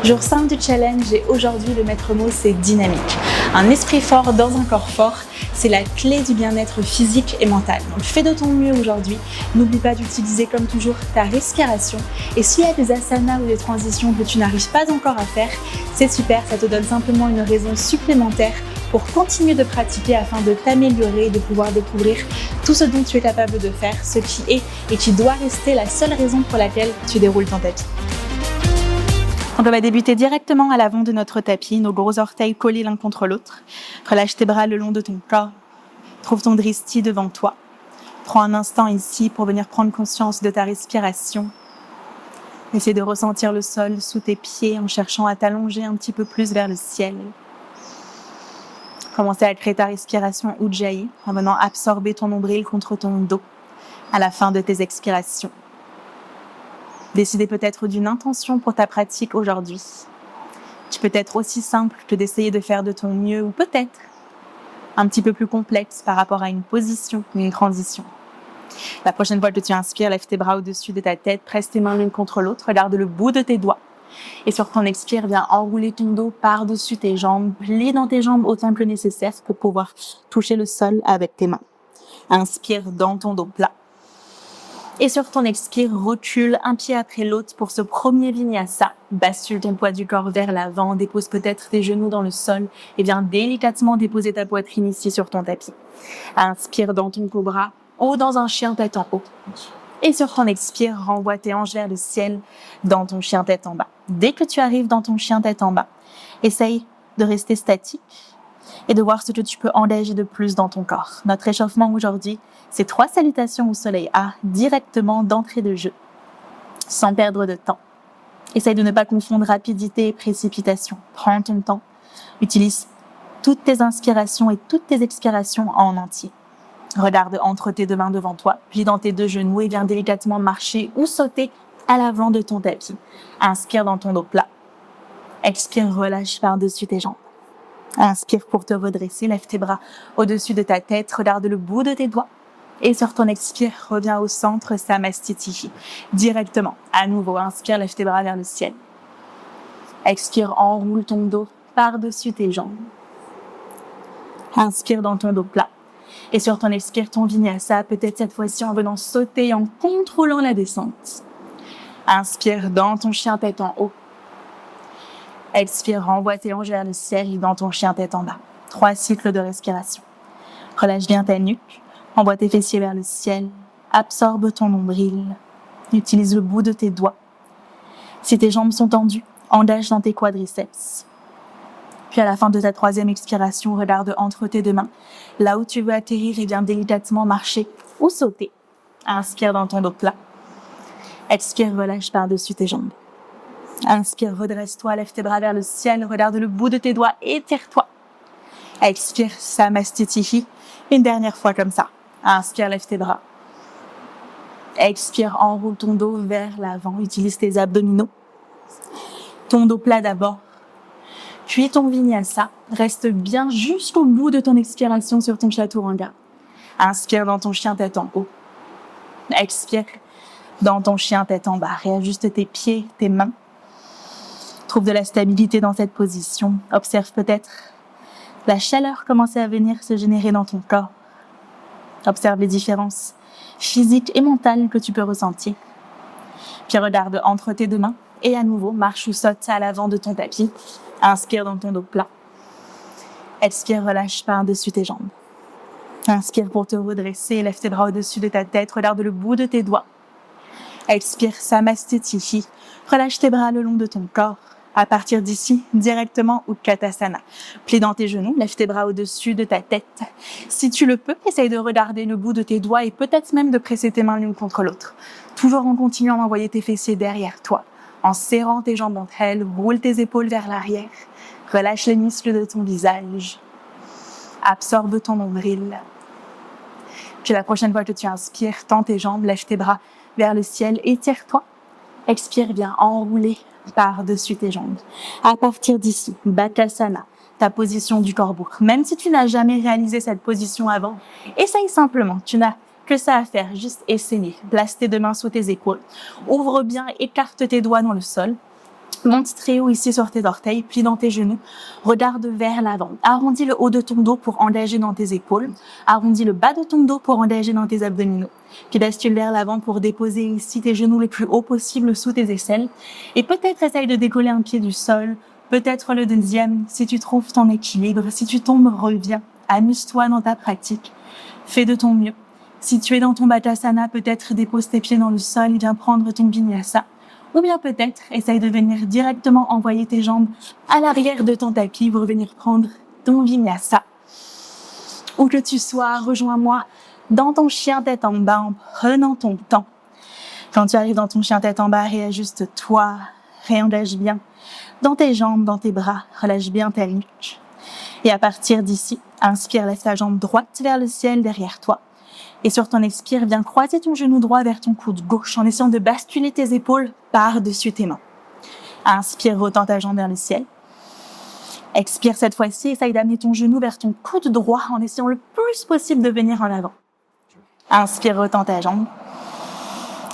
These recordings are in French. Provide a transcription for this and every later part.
Jour 5 du challenge et aujourd'hui le maître mot c'est dynamique. Un esprit fort dans un corps fort, c'est la clé du bien-être physique et mental. Donc fais de ton mieux aujourd'hui, n'oublie pas d'utiliser comme toujours ta respiration et s'il y a des asanas ou des transitions que tu n'arrives pas encore à faire, c'est super, ça te donne simplement une raison supplémentaire pour continuer de pratiquer afin de t'améliorer et de pouvoir découvrir tout ce dont tu es capable de faire, ce qui est et qui doit rester la seule raison pour laquelle tu déroules ton tapis. Donc on va débuter directement à l'avant de notre tapis, nos gros orteils collés l'un contre l'autre. Relâche tes bras le long de ton corps. Trouve ton dristi devant toi. Prends un instant ici pour venir prendre conscience de ta respiration. Essaie de ressentir le sol sous tes pieds en cherchant à t'allonger un petit peu plus vers le ciel. Commencez à créer ta respiration Ujjayi en venant absorber ton nombril contre ton dos à la fin de tes expirations. Décider peut-être d'une intention pour ta pratique aujourd'hui. Tu peux être aussi simple que d'essayer de faire de ton mieux ou peut-être un petit peu plus complexe par rapport à une position ou une transition. La prochaine fois que tu inspires, lève tes bras au-dessus de ta tête, presse tes mains l'une contre l'autre, regarde le bout de tes doigts. Et sur ton expire, viens enrouler ton dos par-dessus tes jambes, plie dans tes jambes autant que nécessaire pour pouvoir toucher le sol avec tes mains. Inspire dans ton dos plat. Et sur ton expire, recule un pied après l'autre pour ce premier vinyasa. Bascule ton poids du corps vers l'avant, dépose peut-être tes genoux dans le sol et viens délicatement déposer ta poitrine ici sur ton tapis. Inspire dans ton cobra ou dans un chien tête en haut. Et sur ton expire, renvoie tes hanches vers le ciel dans ton chien tête en bas. Dès que tu arrives dans ton chien tête en bas, essaye de rester statique et de voir ce que tu peux engager de plus dans ton corps. Notre échauffement aujourd'hui, c'est 3 salutations au soleil A directement d'entrée de jeu, sans perdre de temps. Essaye de ne pas confondre rapidité et précipitation. Prends ton temps. Utilise toutes tes inspirations et toutes tes expirations en entier. Regarde entre tes deux mains devant toi, plie dans tes 2 genoux et viens délicatement marcher ou sauter à l'avant de ton tapis. Inspire dans ton dos plat. Expire, relâche par-dessus tes jambes. Inspire pour te redresser, lève tes bras au-dessus de ta tête, regarde le bout de tes doigts. Et sur ton expire, reviens au centre, Samastitihi. Directement, à nouveau, inspire, lève tes bras vers le ciel. Expire, enroule ton dos par-dessus tes jambes. Inspire dans ton dos plat. Et sur ton expire, ton vinyasa, peut-être cette fois-ci en venant sauter, en contrôlant la descente. Inspire dans ton chien tête en haut. Expire, renvoie tes hanches vers le ciel dans ton chien tête en bas. 3 cycles de respiration. Relâche bien ta nuque. Envoie tes fessiers vers le ciel. Absorbe ton nombril. Utilise le bout de tes doigts. Si tes jambes sont tendues, engage dans tes quadriceps. Puis à la fin de ta 3e expiration, regarde entre tes 2 mains, là où tu veux atterrir et viens délicatement marcher ou sauter. Inspire dans ton dos plat. Expire, relâche par-dessus tes jambes. Inspire, redresse-toi, lève tes bras vers le ciel, regarde le bout de tes doigts, étire-toi. Expire, Samastitihi. Une dernière fois comme ça. Inspire, lève tes bras. Expire, enroule ton dos vers l'avant, utilise tes abdominaux. Ton dos plat d'abord. Puis ton vinyasa. Reste bien jusqu'au bout de ton expiration sur ton chaturanga. Inspire dans ton chien tête en haut. Expire dans ton chien tête en bas. Réajuste tes pieds, tes mains. Trouve de la stabilité dans cette position. Observe peut-être la chaleur commencer à venir se générer dans ton corps. Observe les différences physiques et mentales que tu peux ressentir. Puis regarde entre tes 2 mains et à nouveau, marche ou saute à l'avant de ton tapis. Inspire dans ton dos plat. Expire, relâche par-dessus tes jambes. Inspire pour te redresser, lève tes bras au-dessus de ta tête, regarde le bout de tes doigts. Expire, Samastitihi. Relâche tes bras le long de ton corps. À partir d'ici, directement Utkatasana. Plie dans tes genoux, lève tes bras au-dessus de ta tête. Si tu le peux, essaye de regarder le bout de tes doigts et peut-être même de presser tes mains l'une contre l'autre. Toujours en continuant d'envoyer tes fessiers derrière toi. En serrant tes jambes entre elles, roule tes épaules vers l'arrière. Relâche les muscles de ton visage. Absorbe ton nombril. Puis la prochaine fois que tu inspires, tends tes jambes, lève tes bras vers le ciel, étire-toi. Expire bien, enroulé par-dessus tes jambes. À partir d'ici, Bakasana, ta position du corbeau. Même si tu n'as jamais réalisé cette position avant, essaye simplement. Tu n'as que ça à faire, juste essayer. Place tes 2 mains sous tes épaules. Ouvre bien, écarte tes doigts dans le sol. Monte très haut ici sur tes orteils, plie dans tes genoux, regarde vers l'avant. Arrondis le haut de ton dos pour engager dans tes épaules. Arrondis le bas de ton dos pour engager dans tes abdominaux. Puis bascule vers l'avant pour déposer ici tes genoux les plus hauts possible sous tes aisselles. Et peut-être essaye de décoller un pied du sol, peut-être le deuxième. Si tu trouves ton équilibre, si tu tombes, reviens. Amuse-toi dans ta pratique. Fais de ton mieux. Si tu es dans ton Baddhasana, peut-être dépose tes pieds dans le sol et viens prendre ton Vinyasa. Ou bien peut-être, essaye de venir directement envoyer tes jambes à l'arrière de ton tapis pour venir prendre ton Vinyasa. Où que tu sois, rejoins-moi dans ton chien tête en bas en prenant ton temps. Quand tu arrives dans ton chien tête en bas, réajuste-toi, réengage bien dans tes jambes, dans tes bras, relâche bien ta nuque. Et à partir d'ici, inspire, lève ta jambe droite vers le ciel derrière toi. Et sur ton expire, viens croiser ton genou droit vers ton coude gauche en essayant de basculer tes épaules par-dessus tes mains. Inspire, retends ta jambe vers le ciel. Expire cette fois-ci, essaye d'amener ton genou vers ton coude droit en essayant le plus possible de venir en avant. Inspire, retends ta jambe.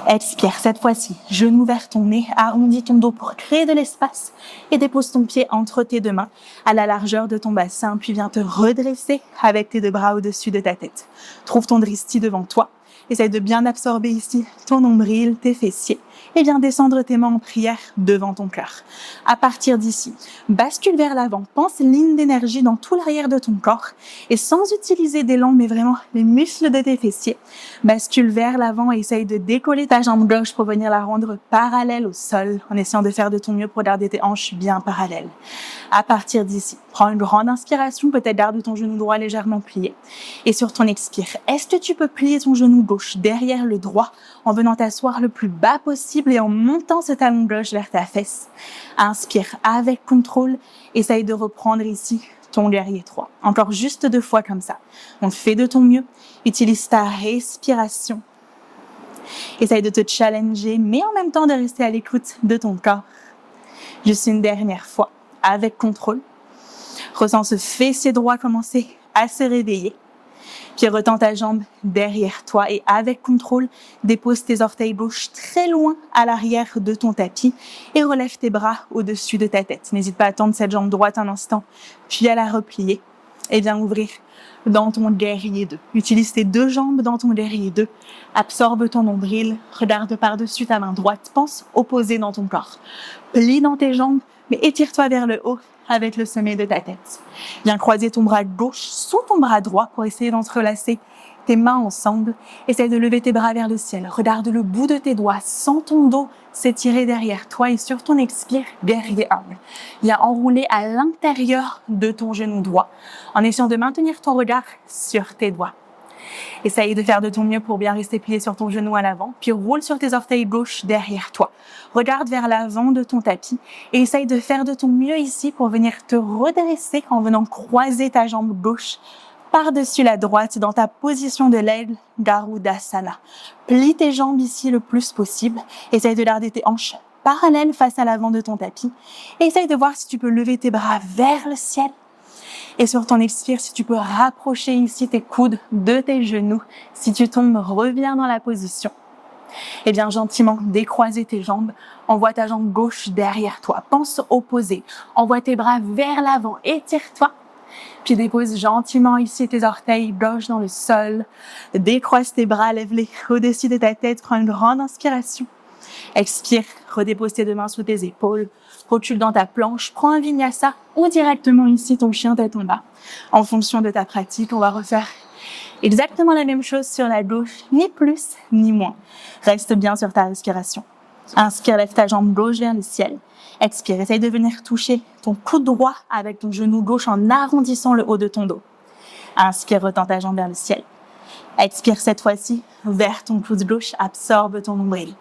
Expire cette fois-ci, genou vers ton nez, arrondis ton dos pour créer de l'espace et dépose ton pied entre tes deux mains à la largeur de ton bassin, puis viens te redresser avec tes deux bras au-dessus de ta tête. Trouve ton dristi devant toi. Essaye de bien absorber ici ton nombril, tes fessiers et viens descendre tes mains en prière devant ton cœur. À partir d'ici, bascule vers l'avant, pense ligne d'énergie dans tout l'arrière de ton corps et sans utiliser d'élan, mais vraiment les muscles de tes fessiers, bascule vers l'avant et essaye de décoller ta jambe gauche pour venir la rendre parallèle au sol en essayant de faire de ton mieux pour garder tes hanches bien parallèles. À partir d'ici, prends une grande inspiration, peut-être garde ton genou droit légèrement plié et sur ton expire, est-ce que tu peux plier ton genou gauche derrière le droit en venant t'asseoir le plus bas possible et en montant ce talon gauche vers ta fesse. Inspire avec contrôle. Essaye de reprendre ici ton guerrier 3. Encore juste 2 fois comme ça. Donc fais de ton mieux. Utilise ta respiration. Essaye de te challenger, mais en même temps de rester à l'écoute de ton corps. Juste une dernière fois, avec contrôle. Ressens ce fessier droit commencer à se réveiller. Puis retends ta jambe derrière toi et avec contrôle, dépose tes orteils gauches très loin à l'arrière de ton tapis et relève tes bras au-dessus de ta tête. N'hésite pas à tendre cette jambe droite un instant, puis à la replier et viens ouvrir dans ton guerrier 2. Utilise tes 2 jambes dans ton guerrier 2. Absorbe ton nombril, regarde par-dessus ta main droite, pense opposé dans ton corps. Plie dans tes jambes, mais étire-toi vers le haut avec le sommet de ta tête. Viens croiser ton bras gauche sous ton bras droit pour essayer d'entrelacer tes mains ensemble. Essaye de lever tes bras vers le ciel. Regarde le bout de tes doigts. Sens ton dos s'étirer derrière toi et sur ton expire, guerrier 1. Viens enrouler à l'intérieur de ton genou droit en essayant de maintenir ton regard sur tes doigts. Essaye de faire de ton mieux pour bien rester plié sur ton genou à l'avant, puis roule sur tes orteils gauche derrière toi. Regarde vers l'avant de ton tapis et essaye de faire de ton mieux ici pour venir te redresser en venant croiser ta jambe gauche par-dessus la droite dans ta position de l'aigle, Garudasana. Plie tes jambes ici le plus possible. Essaye de garder tes hanches parallèles face à l'avant de ton tapis. Et essaye de voir si tu peux lever tes bras vers le ciel. Et sur ton expire, si tu peux rapprocher ici tes coudes de tes genoux. Si tu tombes, reviens dans la position. Et viens gentiment décroiser tes jambes. Envoie ta jambe gauche derrière toi. Pense opposé. Envoie tes bras vers l'avant. Étire-toi. Puis dépose gentiment ici tes orteils gauche dans le sol. Décroise tes bras, lève-les au-dessus de ta tête. Prends une grande inspiration. Expire, redépose tes 2 mains sous tes épaules. Recule dans ta planche, prends un vinyasa ou directement ici ton chien tête en bas. En fonction de ta pratique, on va refaire exactement la même chose sur la gauche, ni plus ni moins. Reste bien sur ta respiration. Inspire, lève ta jambe gauche vers le ciel. Expire, essaye de venir toucher ton coude droit avec ton genou gauche en arrondissant le haut de ton dos. Inspire, retends ta jambe vers le ciel. Expire cette fois-ci vers ton coude gauche, absorbe ton nombril.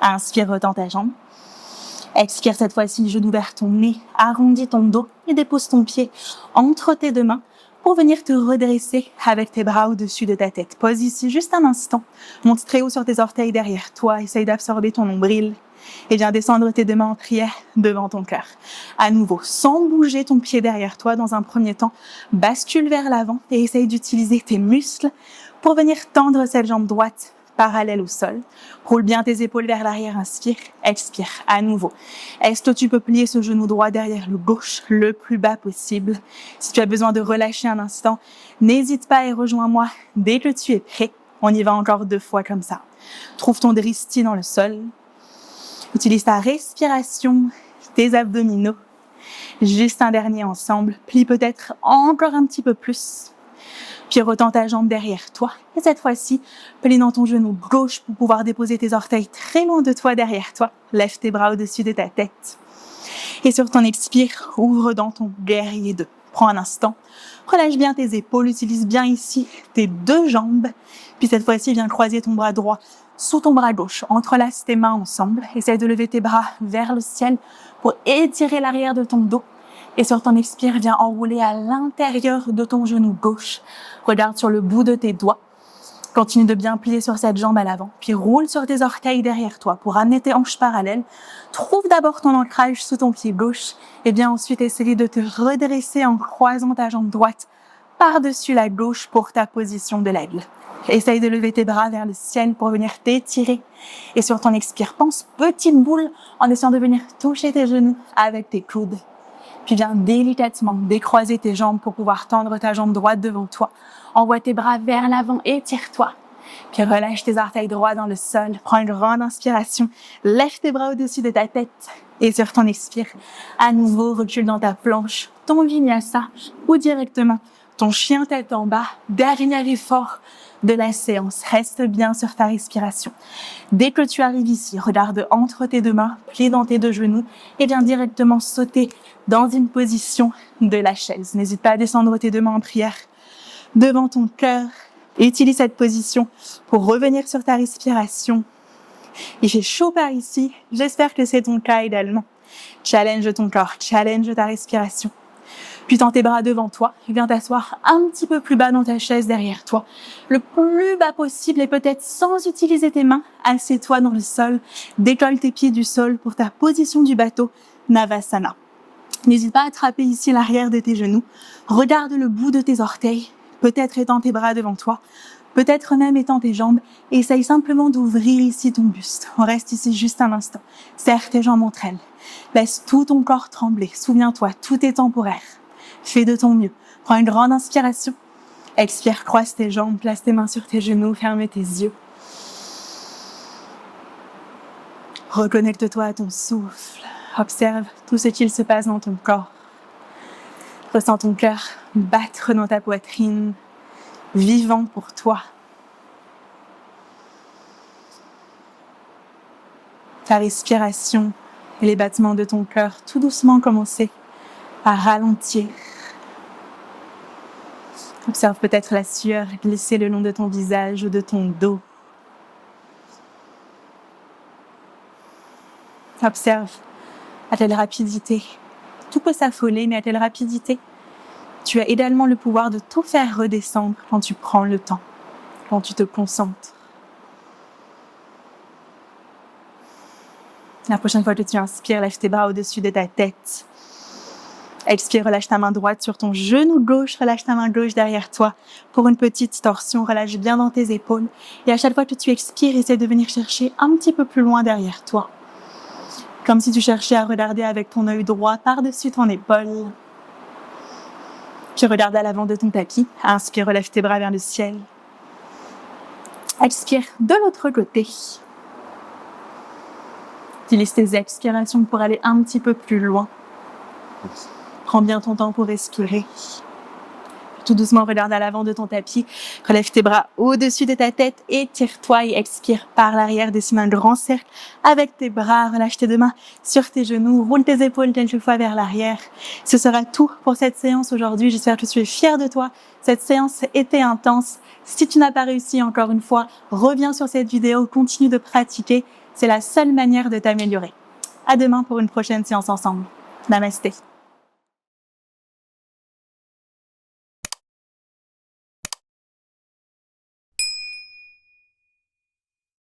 Inspire, retends ta jambe. Expire cette fois-ci, genou vers ton nez, arrondis ton dos et dépose ton pied entre tes 2 mains pour venir te redresser avec tes bras au-dessus de ta tête. Pose ici juste un instant. Monte très haut sur tes orteils derrière toi. Essaye d'absorber ton nombril et viens descendre tes 2 mains en prière devant ton cœur. À nouveau, sans bouger ton pied derrière toi dans un premier temps, bascule vers l'avant et essaye d'utiliser tes muscles pour venir tendre cette jambe droite parallèles au sol. Roule bien tes épaules vers l'arrière, inspire, expire, à nouveau. Est-ce que tu peux plier ce genou droit derrière le gauche le plus bas possible? Si tu as besoin de relâcher un instant, n'hésite pas et rejoins-moi dès que tu es prêt. On y va encore 2 fois comme ça. Trouve ton dristi dans le sol. Utilise ta respiration, tes abdominaux. Juste un dernier ensemble. Plie peut-être encore un petit peu plus. Puis retends ta jambe derrière toi. Et cette fois-ci, plie dans ton genou gauche pour pouvoir déposer tes orteils très loin de toi derrière toi. Lève tes bras au-dessus de ta tête. Et sur ton expire, ouvre dans ton guerrier 2. Prends un instant. Relâche bien tes épaules. Utilise bien ici tes 2 jambes. Puis cette fois-ci, viens croiser ton bras droit sous ton bras gauche. Entrelace tes mains ensemble. Essaye de lever tes bras vers le ciel pour étirer l'arrière de ton dos. Et sur ton expire, viens enrouler à l'intérieur de ton genou gauche. Regarde sur le bout de tes doigts. Continue de bien plier sur cette jambe à l'avant. Puis roule sur tes orteils derrière toi pour amener tes hanches parallèles. Trouve d'abord ton ancrage sous ton pied gauche. Et bien ensuite, essaye de te redresser en croisant ta jambe droite par-dessus la gauche pour ta position de l'aigle. Essaye de lever tes bras vers le ciel pour venir t'étirer. Et sur ton expire, pense petite boule en essayant de venir toucher tes genoux avec tes coudes. Puis viens délicatement décroiser tes jambes pour pouvoir tendre ta jambe droite devant toi. Envoie tes bras vers l'avant, étire-toi. Puis relâche tes orteils droits dans le sol. Prends une grande inspiration. Lève tes bras au-dessus de ta tête. Et sur ton expire, à nouveau, recule dans ta planche, ton vinyasa ou directement ton chien tête en bas. Dernier effort de la séance. Reste bien sur ta respiration. Dès que tu arrives ici, regarde entre tes 2 mains, plie dans tes 2 genoux et viens directement sauter dans une position de la chaise. N'hésite pas à descendre tes 2 mains en prière devant ton cœur. Utilise cette position pour revenir sur ta respiration. Il fait chaud par ici. J'espère que c'est ton cas également. Challenge ton corps, challenge ta respiration. Puis tends tes bras devant toi et viens t'asseoir un petit peu plus bas dans ta chaise derrière toi. Le plus bas possible et peut-être sans utiliser tes mains, assieds-toi dans le sol. Décolle tes pieds du sol pour ta position du bateau, Navasana. N'hésite pas à attraper ici l'arrière de tes genoux. Regarde le bout de tes orteils. Peut-être étends tes bras devant toi. Peut-être même étends tes jambes. Essaye simplement d'ouvrir ici ton buste. On reste ici juste un instant. Serre tes jambes entre elles. Laisse tout ton corps trembler. Souviens-toi, tout est temporaire. Fais de ton mieux. Prends une grande inspiration. Expire, croise tes jambes, place tes mains sur tes genoux, ferme tes yeux. Reconnecte-toi à ton souffle. Observe tout ce qu'il se passe dans ton corps. Ressens ton cœur battre dans ta poitrine, vivant pour toi. Ta respiration et les battements de ton cœur tout doucement commencer à ralentir. Observe peut-être la sueur glisser le long de ton visage ou de ton dos. Observe à quelle rapidité. Tout peut s'affoler, mais à quelle rapidité. Tu as également le pouvoir de tout faire redescendre quand tu prends le temps, quand tu te concentres. La prochaine fois que tu inspires, lève tes bras au-dessus de ta tête. Expire, relâche ta main droite sur ton genou gauche, relâche ta main gauche derrière toi. Pour une petite torsion, relâche bien dans tes épaules. Et à chaque fois que tu expires, essaie de venir chercher un petit peu plus loin derrière toi. Comme si tu cherchais à regarder avec ton œil droit par-dessus ton épaule. Puis regarde à l'avant de ton tapis. Inspire, relève tes bras vers le ciel. Expire de l'autre côté. Utilise tes expirations pour aller un petit peu plus loin. Prends bien ton temps pour respirer. Tout doucement, regarde à l'avant de ton tapis. Relève tes bras au-dessus de ta tête. Étire-toi et expire par l'arrière. Dessine un grand cercle avec tes bras. Relâche tes 2 mains sur tes genoux. Roule tes épaules quelques fois vers l'arrière. Ce sera tout pour cette séance aujourd'hui. J'espère que tu es fier de toi. Cette séance était intense. Si tu n'as pas réussi encore une fois, reviens sur cette vidéo. Continue de pratiquer. C'est la seule manière de t'améliorer. À demain pour une prochaine séance ensemble. Namasté.